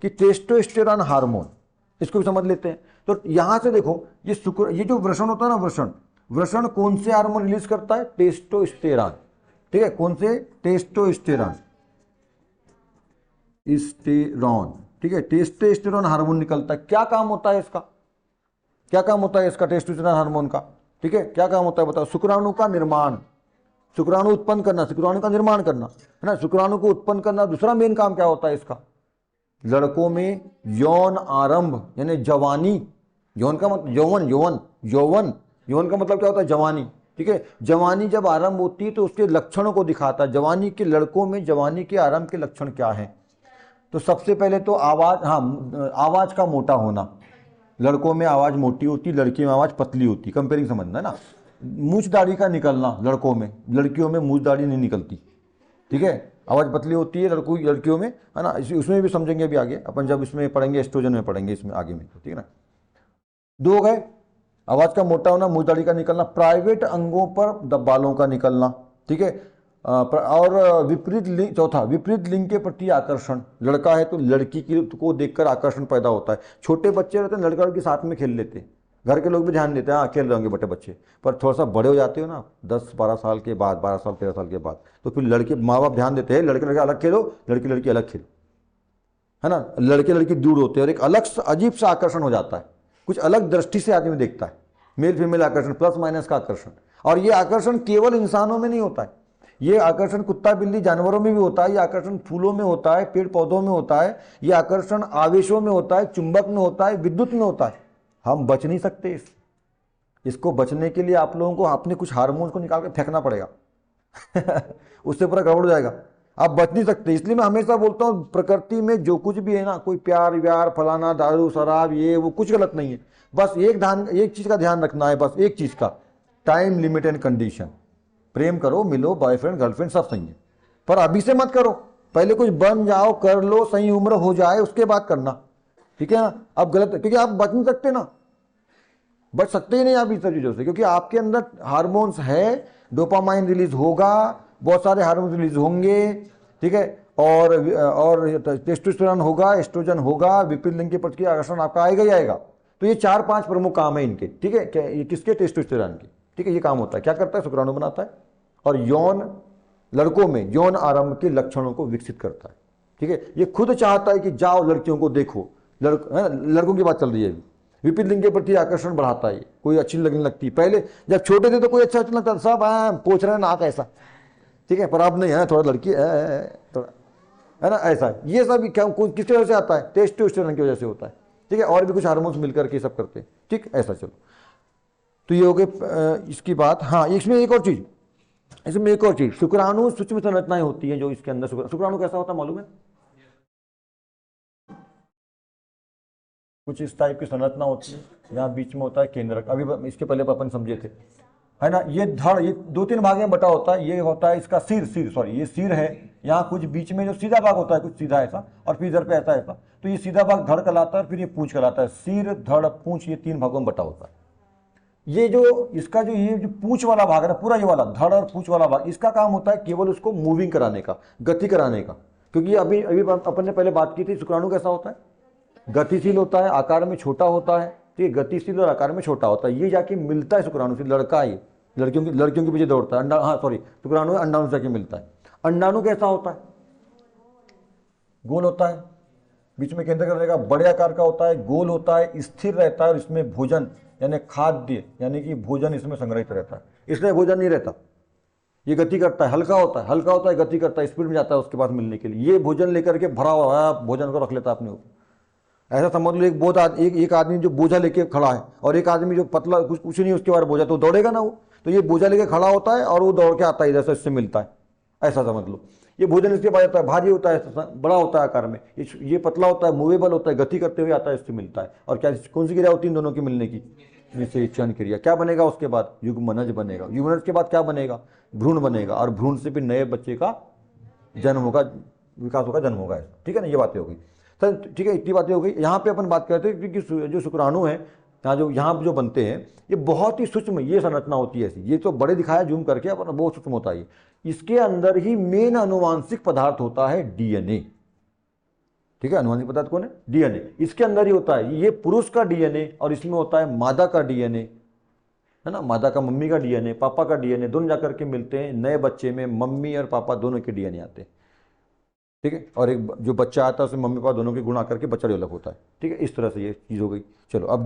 कि testosterone hormone, इसको भी समझ लेते हैं। तो यहां से देखो ये जो वृषण होता है ना, वृषण कौन से हार्मोन रिलीज करता है? टेस्टोस्टेरोन। ठीक है, कौन से? टेस्टोस्टेरोन, स्टेरॉन। ठीक है, टेस्टोस्टेरोन हार्मोन निकलता है। क्या काम होता है इसका? क्या काम होता है इसका टेस्टोस्टेरोन हार्मोन का? ठीक है, क्या काम होता है बताओ? शुक्राणु का निर्माण, शुक्राणु उत्पन्न करना, शुक्राणु का निर्माण करना, है ना, शुक्राणु को उत्पन्न करना। दूसरा मेन काम क्या होता है इसका? लड़कों में यौन आरंभ यानी जवानी, यौन का मतलब यौवन, यौवन का मतलब क्या होता है? जवानी। ठीक है, जवानी जब आरंभ होती है तो उसके लक्षणों को दिखाता है। जवानी के लड़कों में जवानी के आरंभ के लक्षण क्या है? तो सबसे पहले तो आवाज, हाँ, आवाज का मोटा होना। लड़कों में आवाज मोटी होती, लड़की में आवाज पतली होती। कंपेयरिंग समझना है ना। मूछ दाढ़ी का निकलना लड़कों में, लड़कियों में मूछ दाढ़ी नहीं निकलती। ठीक है, आवाज पतली होती है लड़कियों में, है ना। उसमें भी समझेंगे अभी आगे अपन, जब इसमें पढ़ेंगे एस्ट्रोजन में पढ़ेंगे इसमें आगे में। ठीक है ना। दो हो गए, आवाज का मोटा होना, मूछ दाढ़ी का निकलना, प्राइवेट अंगों पर बालों का निकलना। ठीक है, और विपरीत लिंग, चौथा विपरीत लिंग के प्रति आकर्षण। लड़का है तो लड़की को देखकर आकर्षण पैदा होता है। छोटे बच्चे रहते हैं, लड़का लड़की साथ में खेल लेते हैं, घर के लोग भी ध्यान देते हैं, हाँ खेल रहे होंगे बटे बच्चे। पर थोड़ा सा बड़े हो जाते हो ना, 10-12 साल के बाद, 12 साल 13 साल के बाद, तो फिर लड़के, माँ बाप ध्यान देते हैं, लड़के लड़के अलग खेलो, लड़की लड़की अलग खेलो, है ना। लड़के लड़की दूर होते हैं और एक अलग अजीब सा आकर्षण हो जाता है। कुछ अलग दृष्टि से आदमी देखता है। मेल फीमेल आकर्षण, प्लस माइनस का आकर्षण। और ये आकर्षण केवल इंसानों में नहीं होता है, ये आकर्षण कुत्ता बिल्ली जानवरों में भी होता है। ये आकर्षण फूलों में होता है, पेड़ पौधों में होता है। ये आकर्षण आवेशों में होता है, चुंबक में होता है, विद्युत में होता है। हम बच नहीं सकते इसको बचने के लिए आप लोगों को अपने कुछ हार्मोन्स को निकाल कर फेंकना पड़ेगा उससे पूरा गड़बड़ हो जाएगा। आप बच नहीं सकते। इसलिए मैं हमेशा बोलता हूँ, प्रकृति में जो कुछ भी है ना, कोई प्यार व्यार फलाना दारू शराब ये वो कुछ गलत नहीं है। बस एक चीज का ध्यान रखना है, बस एक चीज का, टाइम लिमिट एंड कंडीशन। प्रेम करो, मिलो, बॉयफ्रेंड गर्लफ्रेंड सब सही है, पर अभी से मत करो। पहले कुछ बन जाओ, कर लो, सही उम्र हो जाए, उसके बाद करना। ठीक है ना। अब गलत, क्योंकि आप बच नहीं सकते ना, बच सकते ही नहीं आप इस सब चीजों से, क्योंकि आपके अंदर हार्मोन्स है। डोपामाइन रिलीज होगा, बहुत सारे हार्मोन्स रिलीज होंगे। ठीक है, और टेस्टोस्टेरोन होगा, एस्ट्रोजन होगा, विपरीत लिंग के प्रति आकर्षण आपका आएगा ही आएगा। तो ये 4-5 प्रमुख काम है इनके। ठीक है, क्या ये किसके? टेस्टोस्टेरोन के। ठीक है, ये काम होता है, क्या करता है? शुक्राणु बनाता है और यौन, लड़कों में यौन आरंभ के लक्षणों को विकसित करता है। ठीक है, ये खुद चाहता है कि जाओ लड़कियों को देखो, लड़कों की बात चल रही है अभी। विपरीत लिंग के प्रति आकर्षण बढ़ाता है, कोई अच्छी लगने लगती है। पहले जब छोटे थे तो कोई अच्छा लगता, सब पोछ रहे नाक ऐसा, ठीक है, पर अब नहीं है, थोड़ा लड़की थोड़ा, है ना, ऐसा। ये सब किसकी वजह से आता है? टेस्टोस्टेरोन की वजह से होता है। ठीक है, और भी कुछ हार्मोन्स मिलकर के सब करते हैं। ठीक, ऐसा। चलो, तो ये हो गए इसकी बात। हाँ, इसमें एक और चीज, शुक्राणु सूक्ष्म संरचनाएं होती हैं जो इसके अंदर। शुक्राणु कैसा होता है मालूम है? कुछ इस टाइप की संरचना होती है, यहाँ बीच में होता है केंद्रक। अभी इसके पहले अपन समझे थे, है ना। ये धड़, ये 2-3 भाग में बटा होता है। ये होता है इसका ये सिर है। यहाँ कुछ बीच में जो सीधा भाग होता है, कुछ सीधा ऐसा, और फिर इधर पे ऐसा। तो ये सीधा भाग धड़ कहलाता है, फिर ये पूंछ कहलाता है। सिर, धड़, पूंछ, ये 3 भागों में बटा होता है। ये जो पूंछ वाला भाग है ना, पूरा ये वाला धड़ और पूंछ वाला भाग, इसका काम होता है केवल उसको मूविंग कराने का, गति कराने का। क्योंकि अभी अपन ने पहले बात की थी, शुक्राणु कैसा होता है? गतिशील होता है, आकार में छोटा होता है। ठीक है, गतिशील और आकार में छोटा होता है। ये जाके मिलता है शुक्राणु से, लड़का है, लड़कियों के पीछे दौड़ता है। शुक्राणु अंडाणु से जाके मिलता है। अंडाणु कैसा होता है? गोल होता है, बीच में केंद्र रहेगा, बड़े आकार का होता है, गोल होता है, स्थिर रहता है, और इसमें भोजन यानी खाद्य यानी कि भोजन इसमें संग्रहित रहता है। इसलिए भोजन नहीं रहता, ये गति करता है, हल्का होता है, गति करता है, स्पीड में जाता है उसके पास मिलने के लिए। ये भोजन लेकर के भरा हुआ भोजन को रख लेता है अपने ऊपर। ऐसा समझ लो, एक आदमी जो बोझा लेके खड़ा है, और एक आदमी जो पतला, कुछ नहीं उसके बारे बोझा, तो दौड़ेगा ना वो। तो ये बोझा लेके खड़ा होता है और वो दौड़ के आता है इधर से, इससे मिलता है। ऐसा समझ लो, ये भोजन इसके पास आता है, भारी होता है, बड़ा होता है आकार में। ये पतला होता है, मूवेबल होता है, गति करते हुए आता है, इससे मिलता है। और क्या, कौन सी क्रिया होती है इन दोनों की मिलने की? निषेचन क्रिया। क्या बनेगा उसके बाद? युग्मनज बनेगा। युग्मनज के बाद क्या बनेगा? भ्रूण बनेगा, और भ्रूण से फिर नए बच्चे का जन्म होगा, विकास होगा, जन्म होगा। ठीक है ना, ये बातें हो गई सर। ठीक है, इतनी बातें हो गई। यहाँ पे अपन बात करते हैं कि जो शुक्राणु है, यहाँ जो बनते हैं, ये बहुत ही सूक्ष्म ये संरचना होती है ऐसी। ये तो बड़े दिखाया जूम करके, अपन बहुत सूक्ष्म होता है। इसके अंदर ही मेन अनुवांशिक पदार्थ होता है डीएनए। ठीक है, अनुवांशिक पदार्थ कौन है? डीएनए। इसके अंदर ही होता है, ये पुरुष का डीएनए और इसमें होता है मादा का डीएनए, है ना। मादा का मम्मी का डीएनए, पापा का डीएनए, दोनों जाकर के मिलते हैं नए बच्चे में, मम्मी और पापा दोनों के डीएनए आते हैं। ठीक है, और एक जो बच्चा आता है उसमें मम्मी पापा दोनों के गुण आकर के बच्चा डेवलप होता है। ठीक है, इस तरह से ये चीज हो गई। चलो अब